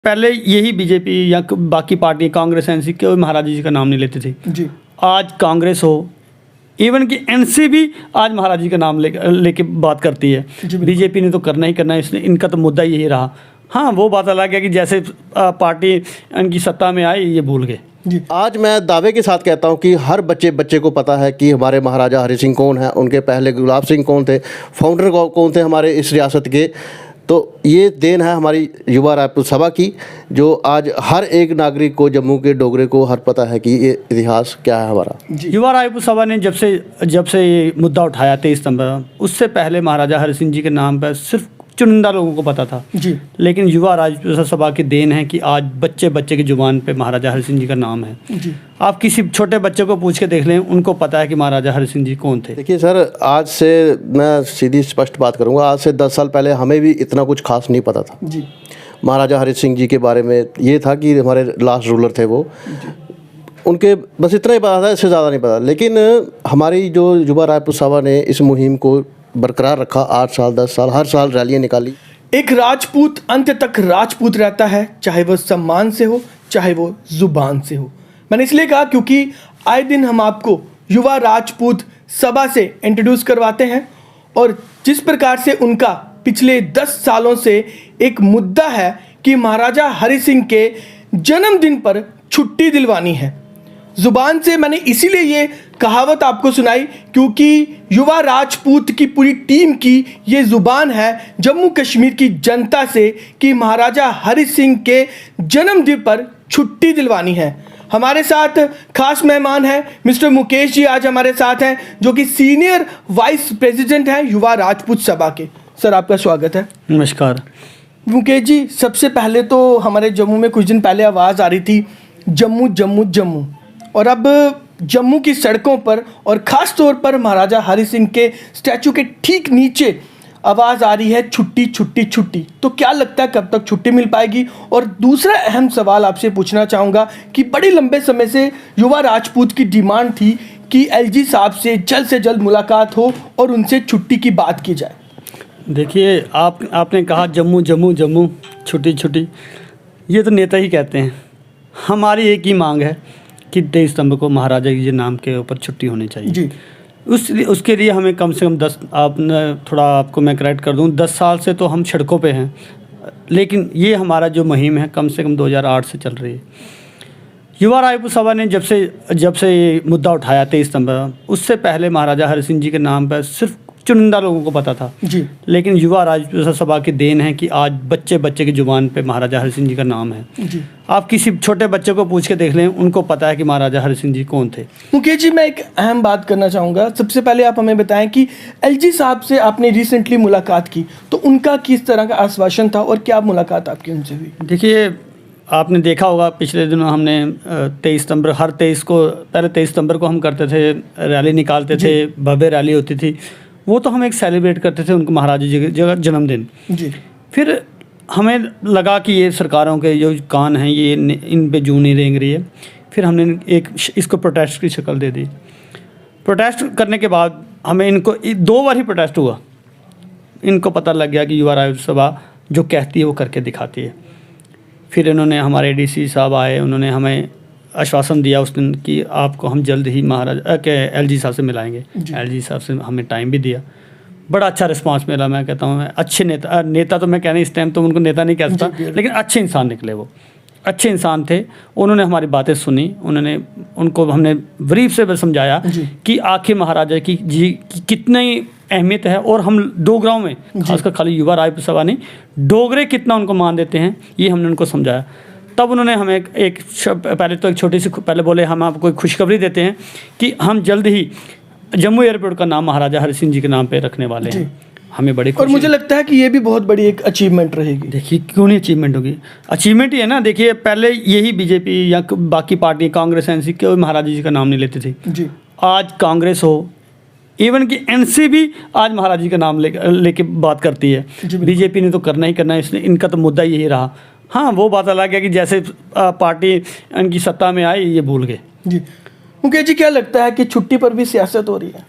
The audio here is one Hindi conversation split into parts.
पहले यही बीजेपी या बाकी पार्टी कांग्रेस एनसी कोई महाराज जी का नाम नहीं लेती थी जी। आज कांग्रेस हो, इवन कि एनसी भी आज महाराज जी का नाम लेके बात करती है। बीजेपी ने तो करना ही करना है, इसने इनका तो मुद्दा यही रहा। हाँ, वो बात अलग है कि जैसे पार्टी इनकी सत्ता में आई ये भूल गए। जी। आज मैं दावे के साथ कहता हूं कि हर बच्चे को पता है कि हमारे महाराजा हरि सिंह कौन है, उनके पहले गुलाब सिंह कौन थे, फाउंडर कौन थे हमारे इस रियासत के। तो ये देन है हमारी युवा राजपूत सभा की, जो आज हर एक नागरिक को, जम्मू के डोगरे को हर पता है कि ये इतिहास क्या है हमारा। युवा राजपूत सभा ने जब से ये मुद्दा उठाया 23 सितंबर, उससे पहले महाराजा हरि सिंह जी के नाम पर सिर्फ चुनिंदा लोगों को पता था जी। लेकिन युवा राजपूत सभा की देन है कि आज बच्चे की जुबान पे महाराजा हरि सिंह जी का नाम है। जी। आप किसी छोटे बच्चे को पूछ के देख लें, उनको पता है कि महाराजा हरि सिंह जी कौन थे। देखिए सर, आज से मैं सीधी स्पष्ट बात करूंगा, आज से 10 साल पहले हमें भी इतना कुछ खास नहीं पता था। जी। महाराजा हरि सिंह जी के बारे में ये था कि हमारे लास्ट रूलर थे वो, उनके बस इतना ही पता था, इससे ज़्यादा नहीं पता। लेकिन हमारी जो युवा राजपूत सभा ने इस मुहिम को बरकरार रखा, 8 साल 10 साल हर साल रैलियाँ निकाली। एक राजपूत अंत तक राजपूत रहता है, चाहे वह सम्मान से हो, चाहे वो जुबान से हो। मैंने इसलिए कहा क्योंकि आए दिन हम आपको युवा राजपूत सभा से इंट्रोड्यूस करवाते हैं और जिस प्रकार से उनका पिछले 10 सालों से एक मुद्दा है कि महाराजा हरि सिंह के जन्मदिन पर छुट्टी दिलवानी है। जुबान से मैंने इसीलिए ये कहावत आपको सुनाई क्योंकि युवा राजपूत की पूरी टीम की ये जुबान है जम्मू कश्मीर की जनता से कि महाराजा हरि सिंह के जन्मदिन पर छुट्टी दिलवानी है। हमारे साथ खास मेहमान हैं मिस्टर मुकेश जी, आज हमारे साथ हैं, जो कि सीनियर वाइस प्रेसिडेंट हैं युवा राजपूत सभा के। सर, आपका स्वागत है। नमस्कार। मुकेश जी, सबसे पहले तो हमारे जम्मू में कुछ दिन पहले आवाज़ आ रही थी जम्मू जम्मू जम्मू, और अब जम्मू की सड़कों पर और ख़ास तौर पर महाराजा हरि सिंह के स्टैचू के ठीक नीचे आवाज़ आ रही है छुट्टी छुट्टी छुट्टी। तो क्या लगता है कब तक छुट्टी मिल पाएगी? और दूसरा अहम सवाल आपसे पूछना चाहूँगा कि बड़े लंबे समय से युवा राजपूत की डिमांड थी कि एलजी साहब से जल्द मुलाकात हो और उनसे छुट्टी की बात की जाए। देखिए, आपने कहा जम्मू जम्मू जम्मू छुट्टी छुट्टी, ये तो नेता ही कहते हैं। हमारी एक ही मांग है कि 23 सितंबर को महाराजा जी नाम के ऊपर छुट्टी होनी चाहिए जी। उसके लिए हमें कम से कम 10, आपको मैं करेक्ट कर दूं, 10 साल से तो हम सड़कों पे हैं, लेकिन ये हमारा जो मुहिम है कम से कम 2008 से चल रही है। युवा राजपूत सभा ने जब से ये मुद्दा उठाया 23 सितंबर, उससे पहले महाराजा हरि सिंह जी के नाम पर सिर्फ चुनिंदा लोगों को पता था जी। लेकिन युवा राजपूत सभा की देन है कि आज बच्चे की जुबान पे महाराजा हरि सिंह जी का नाम है। जी। आप किसी छोटे बच्चे को पूछ के देख लें, उनको पता है कि महाराजा हरि सिंह जी कौन थे। मुकेश जी, मैं एक अहम बात करना चाहूँगा। सबसे पहले आप हमें बताएं कि एलजी साहब से आपने रिसेंटली मुलाकात की, तो उनका किस तरह का आश्वासन था और क्या मुलाकात आपकी उनसे हुई? देखिए, आपने देखा होगा पिछले दिनों हमने 23 सितंबर, हर 23 को, पहले 23 सितंबर को हम करते थे, रैली निकालते थे, भव्य रैली होती थी। वो तो हम एक सेलिब्रेट करते थे उनको, महाराजा जी का जन्मदिन। जी। फिर हमें लगा कि ये सरकारों के जो कान हैं ये इन पे जूं नहीं रेंग रही है। फिर हमने इसको प्रोटेस्ट की शक्ल दे दी। प्रोटेस्ट करने के बाद हमें इनको 2 बार ही प्रोटेस्ट हुआ। इनको पता लग गया कि युवा राजपूत सभा जो कहती है वो करके दिखाती है। फिर इन्होंने, हमारे डीसी साहब आए, उन्होंने हमें आश्वासन दिया उस दिन कि आपको हम जल्द ही महाराजा के एलजी साहब से मिलाएंगे। एलजी साहब से हमें टाइम भी दिया। बड़ा अच्छा रिस्पांस मिला। मैं कहता हूँ अच्छे नेता तो मैं कहने इस टाइम तो उनको नेता नहीं कहता, लेकिन अच्छे इंसान निकले। वो अच्छे इंसान थे। उन्होंने हमारी बातें सुनी, उनको हमने ब्रीफ से समझाया कि आखिर महाराजा की कितनी अहमियत है, और हम डोगराओं में, खासकर खाली युवा राजपूत सभा नहीं, डोगरे कितना उनको मान देते हैं, ये हमने उनको समझाया। तब उन्होंने हमें पहले तो एक छोटी सी पहले बोले हम आपको एक खुशखबरी देते हैं कि हम जल्द ही जम्मू एयरपोर्ट का नाम महाराजा हरि सिंह जी के नाम पे रखने वाले हैं। हमें बड़ी और मुझे लगता है कि ये भी बहुत बड़ी एक अचीवमेंट रहेगी। देखिए, क्यों नहीं अचीवमेंट होगी, अचीवमेंट ही है ना। देखिए, पहले यही बीजेपी या बाकी पार्टी कांग्रेस एनसी कोई महाराजा जी का नाम नहीं लेती थी। जी। आज कांग्रेस हो, इवन कि एनसी भी आज महाराज जी का नाम लेके बात करती है। बीजेपी ने तो करना ही करना है, इसने इनका तो मुद्दा यही रहा। हाँ, वो बात अलग है कि जैसे पार्टी इनकी सत्ता में आई ये भूल गए। जी। मुकेश जी, क्या लगता है कि छुट्टी पर भी सियासत हो रही है?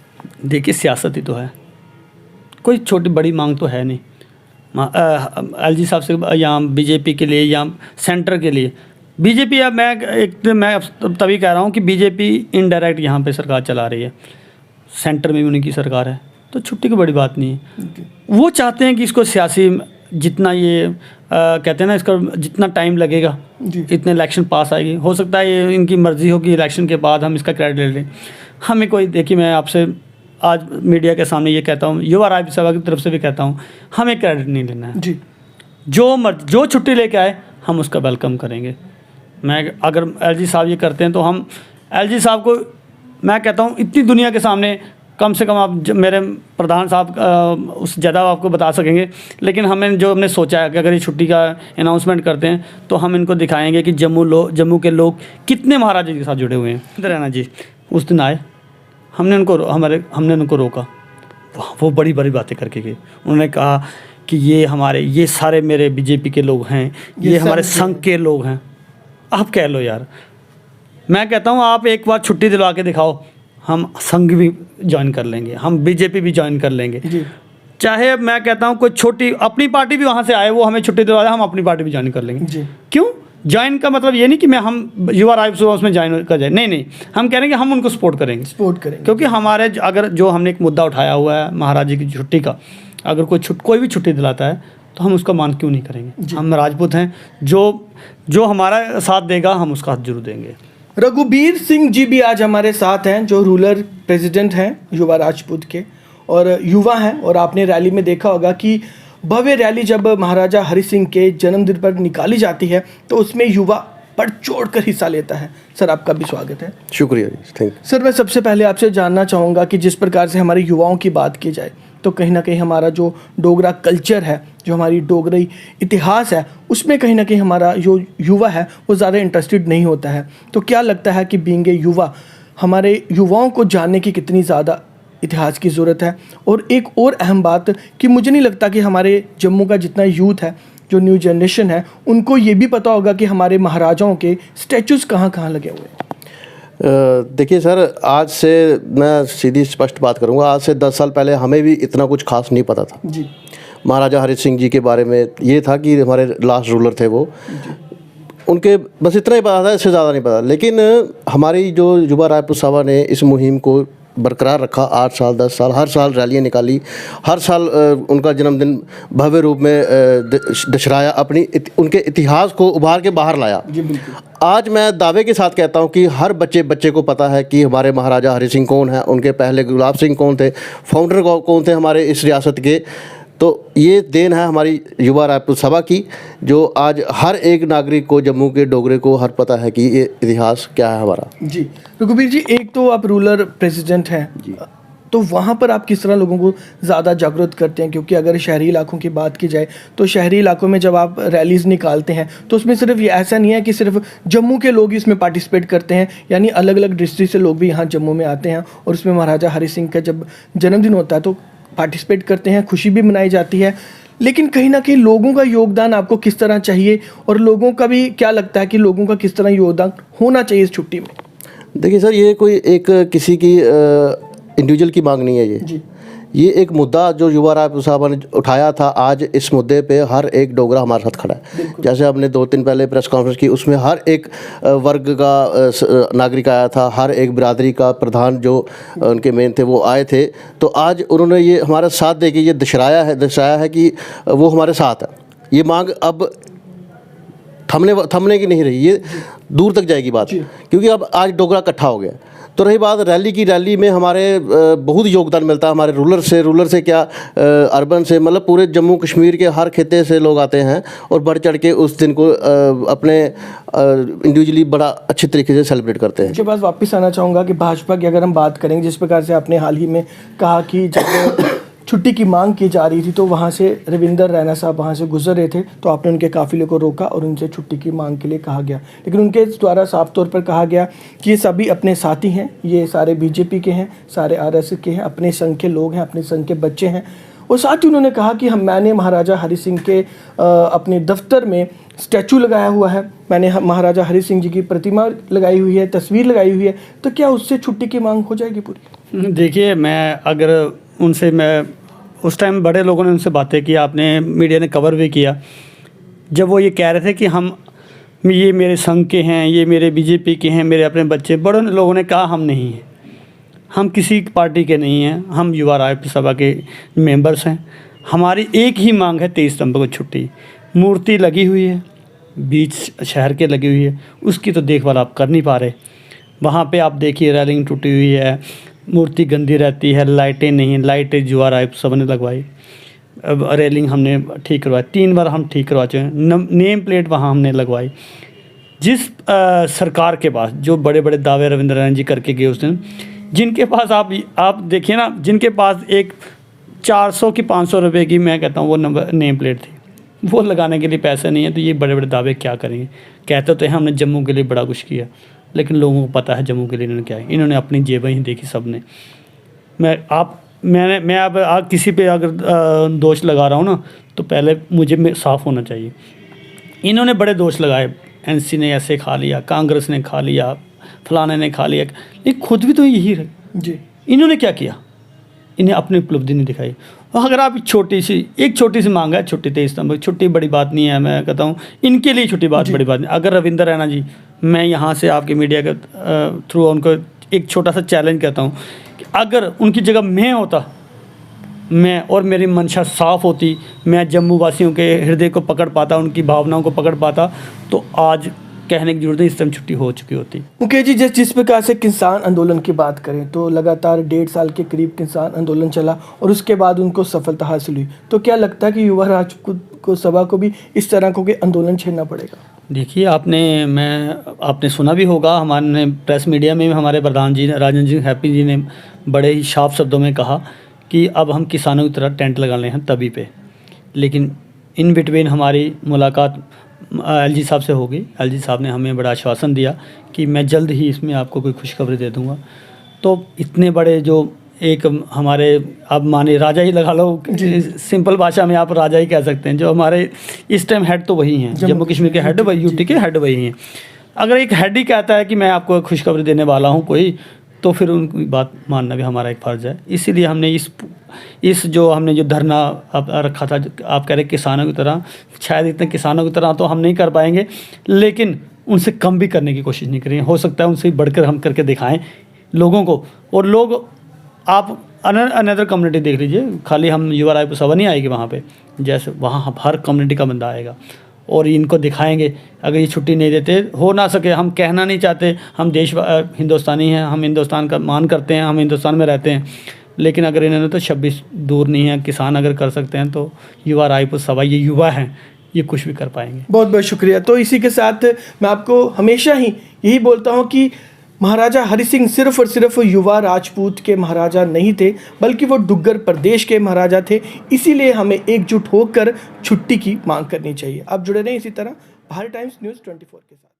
देखिए, सियासत ही तो है, कोई छोटी बड़ी मांग तो है नहीं। एलजी साहब से या बीजेपी के लिए या सेंटर के लिए। बीजेपी अब मैं तभी कह रहा हूँ कि बीजेपी इनडायरेक्ट यहाँ पे सरकार चला रही है, सेंटर में भी उन्हीं की सरकार है, तो छुट्टी की बड़ी बात नहीं है। वो चाहते हैं कि इसको सियासी जितना ये कहते हैं ना, इसका जितना टाइम लगेगा इतने इलेक्शन पास आएगी। हो सकता है ये इनकी मर्ज़ी हो कि इलेक्शन के बाद हम इसका क्रेडिट ले लें। हमें कोई, देखिए मैं आपसे आज मीडिया के सामने ये कहता हूँ, युवा राज्य सभा की तरफ से भी कहता हूँ, हमें क्रेडिट नहीं लेना है जी। जो छुट्टी लेके आए हम उसका वेलकम करेंगे। मैं अगर एलजी साहब ये करते हैं तो हम एलजी साहब को, मैं कहता हूँ इतनी दुनिया के सामने कम से कम आप मेरे प्रधान साहब उस ज़्यादा आपको बता सकेंगे, लेकिन हमने सोचा है कि अगर ये छुट्टी का अनाउंसमेंट करते हैं तो हम इनको दिखाएंगे कि जम्मू के लोग कितने महाराजा के साथ जुड़े हुए हैं। रैना जी उस दिन आए, हमने उनको रोका, वो बड़ी बड़ी बातें करके गए। उन्होंने कहा कि ये सारे मेरे बीजेपी के लोग हैं, ये हमारे संघ के लोग हैं। आप कह लो यार, मैं कहता हूँ आप एक बार छुट्टी दिलवा के दिखाओ, हम संघ भी ज्वाइन कर लेंगे, हम बीजेपी भी ज्वाइन कर लेंगे। चाहे मैं कहता हूँ कोई छोटी अपनी पार्टी भी वहाँ से आए, वो हमें छुट्टी दिलवा दे, हम अपनी पार्टी भी ज्वाइन कर लेंगे। क्यों? ज्वाइन का मतलब ये नहीं कि हम युवा राज्य सभा उसमें ज्वाइन कर जाए, नहीं, हम कह रहे हैं कि हम उनको सपोर्ट करेंगे, क्योंकि हमारे अगर जो हमने एक मुद्दा उठाया हुआ है महाराजा की छुट्टी का, अगर कोई भी छुट्टी दिलाता है तो हम उसका मान क्यों नहीं करेंगे। हम राजपूत हैं, जो हमारा साथ देगा हम उसका हाथ जरूर देंगे। रघुबीर सिंह जी भी आज हमारे साथ हैं, जो रूरल प्रेसिडेंट हैं युवा राजपूत के और युवा हैं। और आपने रैली में देखा होगा कि भव्य रैली जब महाराजा हरि सिंह के जन्मदिन पर निकाली जाती है तो उसमें युवा बढ़ चढ़ कर हिस्सा लेता है। सर आपका भी स्वागत है। शुक्रिया जी, थैंक यू। सर मैं सबसे पहले आपसे जानना चाहूँगा कि जिस प्रकार से हमारे युवाओं की बात की जाए तो कहीं ना कहीं हमारा जो डोगरा कल्चर है, जो हमारी डोगरी इतिहास है, उसमें कहीं ना कहीं हमारा जो युवा है वो ज़्यादा इंटरेस्टेड नहीं होता है। तो क्या लगता है कि बीइंग ए युवा हमारे युवाओं को जानने की कितनी ज़्यादा इतिहास की ज़रूरत है? और एक और अहम बात कि मुझे नहीं लगता कि हमारे जम्मू का जितना यूथ है, जो न्यू जनरेशन है, उनको ये भी पता होगा कि हमारे महाराजाओं के स्टैचूज़ कहाँ कहाँ लगे हुए हैं। देखिए सर, आज से मैं सीधी स्पष्ट बात करूंगा, आज से 10 साल पहले हमें भी इतना कुछ खास नहीं पता था जी। महाराजा हरि सिंह जी के बारे में। ये था कि हमारे लास्ट रूलर थे वो, उनके बस इतना ही पता था, इससे ज़्यादा नहीं पता। लेकिन हमारी जो युवा राजपूत सभा ने इस मुहिम को बरकरार रखा, 8 साल 10 साल, हर साल रैलियाँ निकाली, हर साल उनका जन्मदिन भव्य रूप में दशराया, उनके इतिहास को उभार के बाहर लाया। आज मैं दावे के साथ कहता हूं कि हर बच्चे को पता है कि हमारे महाराजा हरि सिंह कौन है, उनके पहले गुलाब सिंह कौन थे, फाउंडर कौन थे हमारे इस रियासत के। तो ये देन है हमारी युवा राजपूत सभा की, जो आज हर एक नागरिक को, जम्मू के डोगरे को हर पता है कि ये इतिहास क्या है हमारा। जी रघुबीर जी, एक तो आप रूरल प्रेसिडेंट हैं, तो वहाँ पर आप किस तरह लोगों को ज़्यादा जागरूक करते हैं? क्योंकि अगर शहरी इलाकों की बात की जाए तो शहरी इलाकों में जब आप रैलीज़ निकालते हैं तो उसमें सिर्फ ये ऐसा नहीं है कि सिर्फ जम्मू के लोग इसमें पार्टिसिपेट करते हैं, यानी अलग अलग डिस्ट्रिक्ट से लोग भी यहाँ जम्मू में आते हैं और उसमें महाराजा हरि सिंह का जब जन्मदिन होता है तो पार्टिसिपेट करते हैं, खुशी भी मनाई जाती है। लेकिन कहीं ना कहीं लोगों का योगदान आपको किस तरह चाहिए, और लोगों का भी क्या लगता है कि लोगों का किस तरह योगदान होना चाहिए इस छुट्टी में? देखिए सर, ये कोई एक किसी की इंडिविजुअल की मांग नहीं है। ये एक मुद्दा जो युवा राजपूत सभा ने उठाया था, आज इस मुद्दे पे हर एक डोगरा हमारे साथ खड़ा है। जैसे हमने 2 दिन पहले प्रेस कॉन्फ्रेंस की, उसमें हर एक वर्ग का नागरिक आया था, हर एक बिरादरी का प्रधान जो उनके मेन थे वो आए थे। तो आज उन्होंने ये हमारा साथ दे के ये दर्शाया है कि वो हमारे साथ है। ये मांग अब थमने की नहीं रही, ये दूर तक जाएगी बात, क्योंकि अब आज डोगरा इकट्ठा हो गया। तो रही बात रैली में हमारे बहुत योगदान मिलता है हमारे रूलर से क्या अर्बन से, मतलब पूरे जम्मू कश्मीर के हर खित्ते से लोग आते हैं और बढ़ चढ़ के उस दिन को अपने इंडिविजुअली बड़ा अच्छे तरीके से सेलिब्रेट करते हैं। इसके बाद वापस आना चाहूँगा कि भाजपा की अगर हम बात करेंगे, जिस प्रकार से आपने हाल ही में कहा कि जब छुट्टी की मांग की जा रही थी तो वहाँ से रविंदर रैना साहब वहाँ से गुजर रहे थे, तो आपने उनके काफिले को रोका और उनसे छुट्टी की मांग के लिए कहा गया। लेकिन उनके द्वारा साफ तौर पर कहा गया कि ये सभी अपने साथी हैं, ये सारे बीजेपी के हैं, सारे आरएसएस के हैं, अपने संघ के लोग हैं, अपने संघ के बच्चे हैं। और साथ ही उन्होंने कहा कि मैंने महाराजा हरि सिंह के अपने दफ्तर में स्टैचू लगाया हुआ है, मैंने महाराजा हरि सिंह जी की प्रतिमा लगाई हुई है, तस्वीर लगाई हुई है, तो क्या उससे छुट्टी की मांग हो जाएगी पूरी? देखिए, मैं अगर उनसे मैं उस टाइम बड़े लोगों ने उनसे बातें की, आपने मीडिया ने कवर भी किया, जब वो ये कह रहे थे कि ये मेरे संघ के हैं, ये मेरे बीजेपी के हैं, मेरे अपने बच्चे, बड़े लोगों ने कहा हम नहीं हैं, हम किसी पार्टी के नहीं हैं, हम युवा राज्य सभा के मेंबर्स हैं। हमारी एक ही मांग है 23 सितंबर को छुट्टी। मूर्ति लगी हुई है, बीच शहर के लगी हुई है, उसकी तो देखभाल आप कर नहीं पा रहे। वहाँ पे आप देखिए रेलिंग टूटी हुई है, मूर्ति गंदी रहती है, लाइटें नहीं, लाइटें युवा राज्य सभा ने लगवाई, अब रेलिंग हमने ठीक करवाई, 3 बार हम ठीक करवा चुके हैं, नेम प्लेट वहाँ हमने लगवाई। जिस सरकार के पास जो बड़े बड़े दावे रविंद्र नारायण जी करके गए उस दिन, जिनके पास आप देखिए ना, जिनके पास एक 400 की 500 रुपये की, मैं कहता हूँ वो नेम प्लेट थी, वो लगाने के लिए पैसे नहीं है, तो ये बड़े बड़े दावे क्या करेंगे। कहते तो हैं हमने जम्मू के लिए बड़ा कुछ किया, लेकिन लोगों को पता है जम्मू के लिए इन्होंने क्या है। इन्होंने अपनी जेबें ही देखी सब ने। मैं अब किसी पे अगर दोष लगा रहा हूँ ना, तो पहले मुझे साफ़ होना चाहिए। इन्होंने बड़े दोष लगाए, एनसी ने ऐसे खा लिया, कांग्रेस ने खा लिया, फलाने ने खा लिया, लेकिन खुद भी तो यही रहे जी। इन्होंने क्या किया, इन्हें अपनी उपलब्धि नहीं दिखाई। और अगर आप एक छोटी सी मांग है छुट्टी 23 सितंबर, छुट्टी बड़ी बात नहीं है, मैं कहता हूँ इनके लिए छुट्टी बड़ी बात नहीं। अगर रविंद्र रैना जी, मैं यहाँ से आपके मीडिया के थ्रू उनको एक छोटा सा चैलेंज कहता हूँ कि अगर उनकी जगह मैं होता, मैं और मेरी मंशा साफ़ होती, मैं जम्मू वासियों के हृदय को पकड़ पाता, उनकी भावनाओं को पकड़ पाता, तो आज कहने की जरूरत है, इस टाइम छुट्टी हो चुकी होती। मुकेश जी, जिस प्रकार से किसान आंदोलन की बात करें तो लगातार 1.5 साल के करीब किसान आंदोलन चला और उसके बाद उनको सफलता हासिल हुई, तो क्या लगता है कि युवा राजपूत सभा को भी इस तरह को आंदोलन छेड़ना पड़ेगा? देखिए, आपने सुना भी होगा, हमारे प्रेस मीडिया में हमारे प्रधान जी राजन जी हैप्पी जी ने बड़े ही साफ शब्दों में कहा कि अब हम किसानों की तरह टेंट लगाने हैं तभी पे। लेकिन इन बिटवीन हमारी मुलाकात एलजी साहब से होगी। एलजी साहब ने हमें बड़ा आश्वासन दिया कि मैं जल्द ही इसमें आपको कोई खुशखबरी दे दूंगा। तो इतने बड़े जो एक हमारे, आप माने राजा ही लगा लो, सिंपल भाषा में आप राजा ही कह सकते हैं, जो हमारे इस टाइम हेड तो वही हैं, जम्मू कश्मीर के हेड वही, यूटी के हेड वही हैं। अगर एक हेड ही कहता है कि मैं आपको खुशखबरी देने वाला हूँ कोई, तो फिर उनकी बात मानना भी हमारा एक फ़र्ज़ है। इसीलिए हमने हमने जो धरना रखा था, आप कह रहे किसानों की तरह, शायद इतने किसानों की तरह तो हम नहीं कर पाएंगे, लेकिन उनसे कम भी करने की कोशिश नहीं करेंगे। हो सकता है उनसे बढ़कर हम करके दिखाएं लोगों को। और लोग, आप अनदर कम्युनिटी देख लीजिए, खाली हम युवा राजपूत सभा नहीं आएगी वहाँ पे, जैसे वहाँ हर कम्युनिटी का बंदा आएगा और इनको दिखाएंगे। अगर ये छुट्टी नहीं देते, हो ना सके, हम कहना नहीं चाहते, हम हिंदुस्तानी हैं, हम हिंदुस्तान का मान करते हैं, हम हिंदुस्तान में रहते हैं, लेकिन अगर इन्होंने तो 26 दूर नहीं है, किसान अगर कर सकते हैं तो युवा राजपूत सभा, ये युवा हैं, ये कुछ भी कर पाएंगे। बहुत बहुत शुक्रिया। तो इसी के साथ मैं आपको हमेशा ही यही बोलता हूँ कि महाराजा हरि सिंह सिर्फ और सिर्फ युवा राजपूत के महाराजा नहीं थे, बल्कि वो डुग्गर प्रदेश के महाराजा थे। इसीलिए हमें एकजुट होकर छुट्टी की मांग करनी चाहिए। आप जुड़े रहें इसी तरह भारत टाइम्स न्यूज़ 24 के साथ।